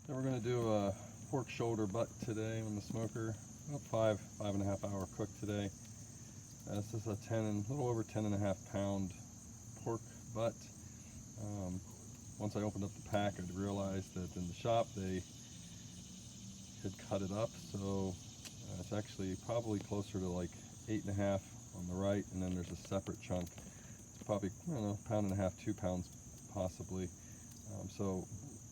Then we're going to do a pork shoulder butt today on the smoker. About 5.5 hour cook today. This is a little over 10.5 pound pork butt. Once I opened up the pack, I realized that in the shop they had cut it up, so it's actually probably closer to like 8.5 on the right, and then there's a separate chunk. It's probably, I don't know, 1.5 pounds, 2 pounds possibly. So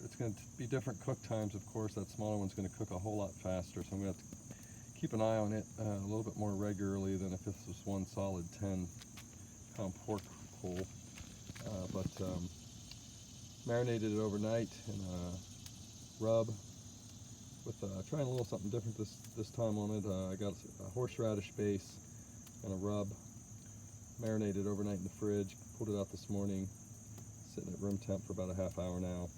it's going to be different cook times, of course. That smaller one's going to cook a whole lot faster, so I'm going to have to keep an eye on it a little bit more regularly than if this was one solid 10-pound pork pull. But marinated it overnight in a rub with trying a little something different this time on it. I got a horseradish base and a rub, marinated overnight in the fridge, pulled it out this morning, sitting at room temp for about a half hour now.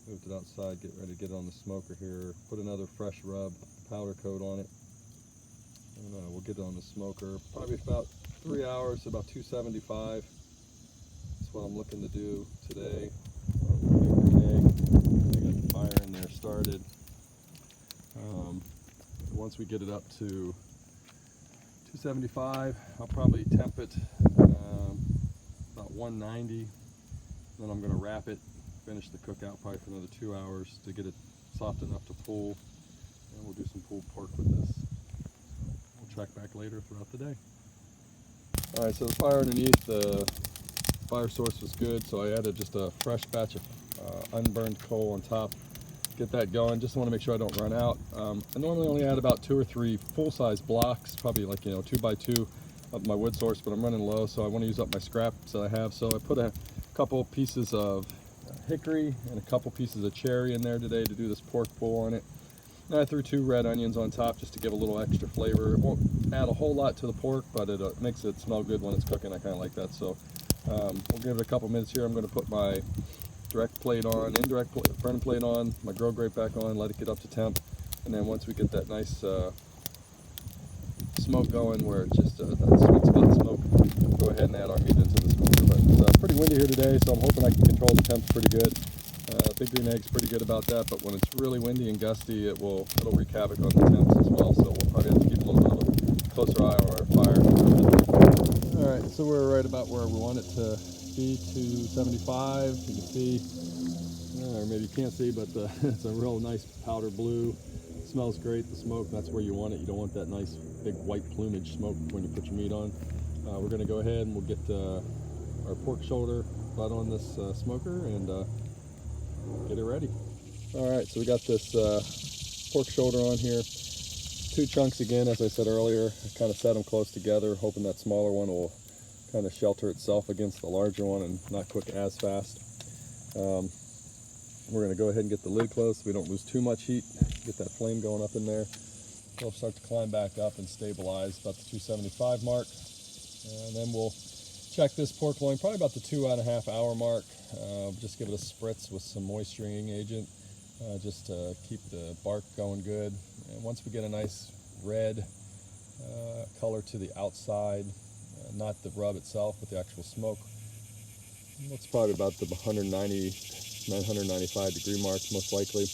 Moved it outside, get ready to get it on the smoker here, put another fresh rub, powder coat on it, and we'll get it on the smoker. Probably about 3 hours, about 275. That's what I'm looking to do today. Green egg. I got the fire in there started. Once we get it up to 275, I'll probably temp it about 190. Then I'm going to wrap it, finish the cookout probably for another 2 hours to get it soft enough to pull, and we'll do some pulled pork with this. We'll check back later throughout the day. Alright, so the fire underneath, the fire source was good, so I added just a fresh batch of unburned coal on top. Get that going. Just want to make sure I don't run out. I normally only add about 2 or 3 full-size blocks, probably like 2x2 of my wood source, but I'm running low, so I want to use up my scraps that I have. So I put a couple pieces of hickory and a couple pieces of cherry in there today to do this pork pull on it. And I threw 2 red onions on top just to give a little extra flavor. It won't add a whole lot to the pork, but it makes it smell good when it's cooking. I kind of like that. So we'll give it a couple minutes here. I'm going to put my direct plate on, burning plate on, my grill grate back on, let it get up to temp, and then once we get that nice smoke going where it's just that sweet spot smoke, go ahead and add our meat into the smoker. But it's pretty windy here today, so I'm hoping I can control the temps pretty good. Big Green Egg's pretty good about that, but when it's really windy and gusty, it'll wreak havoc on the temps as well, so we'll probably have to keep a little bit of a closer eye on our fire. Alright, so we're right about where we want it to be, 275. You can see, or maybe you can't see, but it's a real nice powder blue. It smells great, the smoke. That's where you want it. You don't want that nice big white plumage smoke when you put your meat on. We're going to go ahead and we'll get our pork shoulder butt on this smoker and get it ready. Alright, so we got this pork shoulder on here. 2 chunks again, as I said earlier. I kind of set them close together, hoping that smaller one will kind of shelter itself against the larger one and not cook as fast. We're going to go ahead and get the lid closed so we don't lose too much heat. Get that flame going up in there. It'll start to climb back up and stabilize about the 275 mark. And then we'll check this pork loin probably about the 2.5 hour mark. Just give it a spritz with some moisturizing agent just to keep the bark going good. And once we get a nice red color to the outside, not the rub itself, but the actual smoke, that's probably about the 995 degree mark most likely.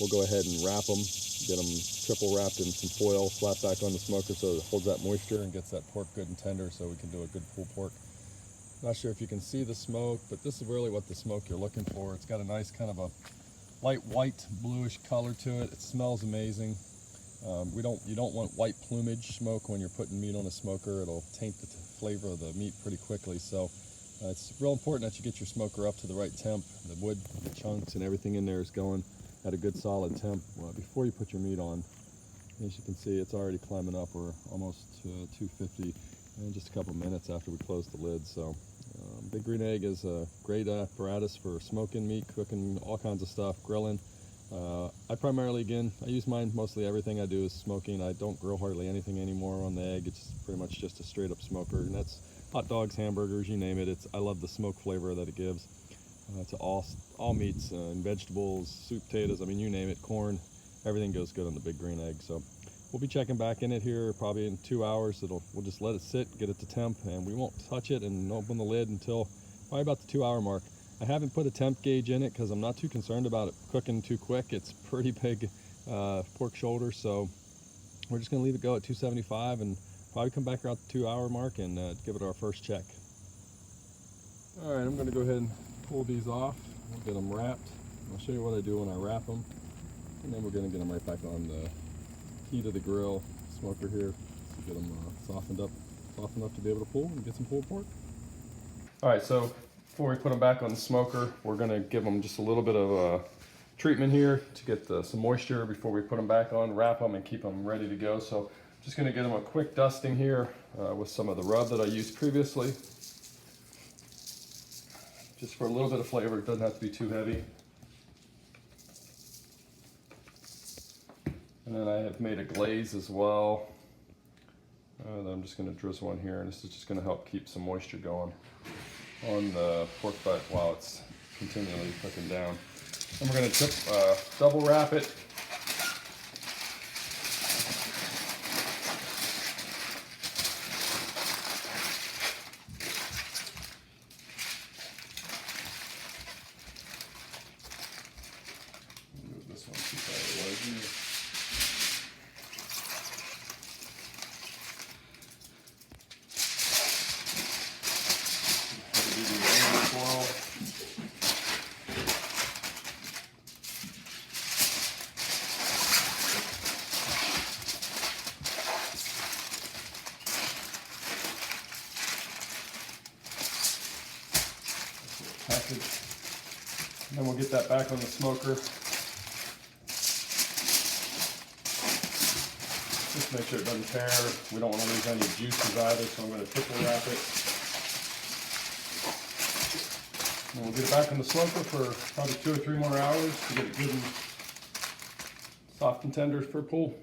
We'll go ahead and wrap them, get them triple wrapped in some foil, slap back on the smoker so it holds that moisture and gets that pork good and tender so we can do a good pulled pork. Not sure if you can see the smoke, but this is really what the smoke you're looking for. It's got a nice kind of a light white bluish color to it. It smells amazing. You don't want white plumage smoke when you're putting meat on a smoker. It'll taint the flavor of the meat pretty quickly. So it's real important that you get your smoker up to the right temp. The wood, the chunks, and everything in there is going at a good solid temp before you put your meat on. As you can see, it's already climbing up. We're almost to 250 in just a couple minutes after we close the lid. So Big Green Egg is a great apparatus for smoking meat, cooking all kinds of stuff, grilling. I primarily, again, I use mine mostly everything I do is smoking. I don't grill hardly anything anymore on the egg. It's pretty much just a straight up smoker, and that's hot dogs, hamburgers, you name it. I love the smoke flavor that it gives to all meats and vegetables, soup, potatoes, I mean, you name it, corn, everything goes good on the Big Green Egg. So we'll be checking back in it here probably in 2 hours. We'll just let it sit, get it to temp, and we won't touch it and open the lid until probably about the 2 hour mark. I haven't put a temp gauge in it because I'm not too concerned about it cooking too quick. It's pretty big pork shoulder, so we're just gonna leave it go at 275 and probably come back around the 2-hour mark and give it our first check. All right, I'm gonna go ahead and pull these off. We'll get them wrapped. I'll show you what I do when I wrap them, and then we're gonna get them right back on the heat of the grill smoker here to get them softened up enough to be able to pull and get some pulled pork. All right, so before we put them back on the smoker, we're gonna give them just a little bit of treatment here to get some moisture before we put them back on, wrap them, and keep them ready to go. So just gonna give them a quick dusting here with some of the rub that I used previously. Just for a little bit of flavor, it doesn't have to be too heavy. And then I have made a glaze as well. That I'm just going to drizzle on here, and this is just going to help keep some moisture going on the pork butt while it's continually cooking down. And we're going to double wrap it. Move this one too far away here. Package. And then we'll get that back on the smoker. Just make sure it doesn't tear. We don't want to lose any juices either, so I'm going to triple wrap it. And we'll get it back on the smoker for probably 2 or 3 more hours to get it good and soft and tender for pull.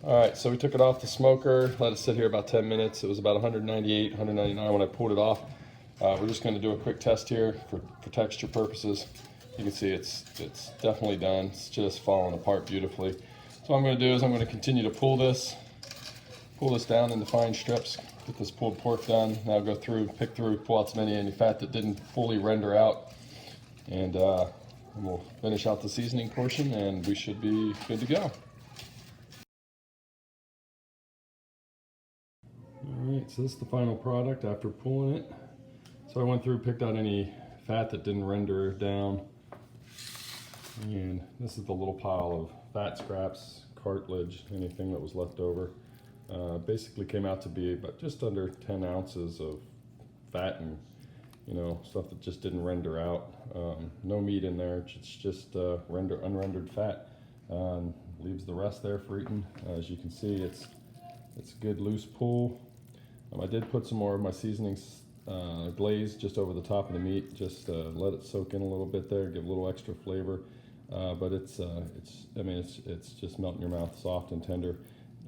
All right, so we took it off the smoker, let it sit here about 10 minutes. It was about 198, 199 when I pulled it off. We're just going to do a quick test here for texture purposes. You can see it's definitely done. It's just falling apart beautifully. So what I'm going to do is I'm going to continue to pull this down into fine strips, get this pulled pork done. Now go through, pick through, pull out as any fat that didn't fully render out, and we'll finish out the seasoning portion, and we should be good to go. All right, so this is the final product after pulling it. So I went through, picked out any fat that didn't render down, and this is the little pile of fat scraps, cartilage, anything that was left over. Basically came out to be about just under 10 ounces of fat and stuff that just didn't render out. No meat in there, it's just unrendered fat. Leaves the rest there for eating. As you can see, it's a good loose pull. I did put some more of my seasonings glaze just over the top of the meat, just let it soak in a little bit there, give a little extra flavor. But it's just melting your mouth, soft and tender.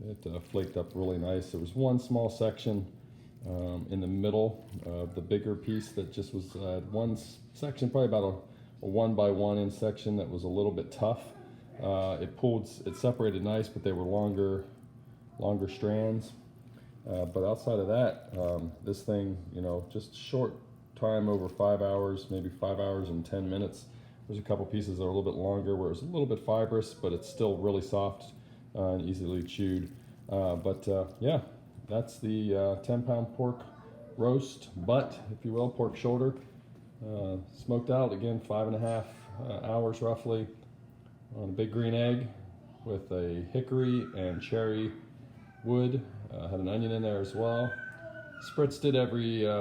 It flaked up really nice. There was one small section in the middle of the bigger piece that just was one section, probably about a 1 by 1 inch section that was a little bit tough. It separated nice, but they were longer strands. But outside of that, this thing, just short time, over 5 hours, maybe 5 hours and 10 minutes. There's a couple pieces that are a little bit longer where it's a little bit fibrous, but it's still really soft and easily chewed. Yeah, that's the 10-pound pork roast butt, if you will, pork shoulder. Smoked out, again, 5.5 hours roughly on a big green egg with a hickory and cherry wood. Had an onion in there as well. Spritzed it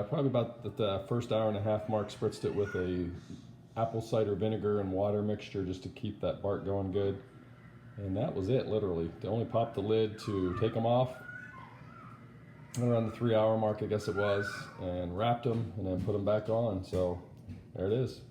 probably about the first 1.5 hour mark, spritzed it with a apple cider vinegar and water mixture just to keep that bark going good. And that was it, literally. They only popped the lid to take them off around the 3-hour mark, I guess it was, and wrapped them and then put them back on. So there it is.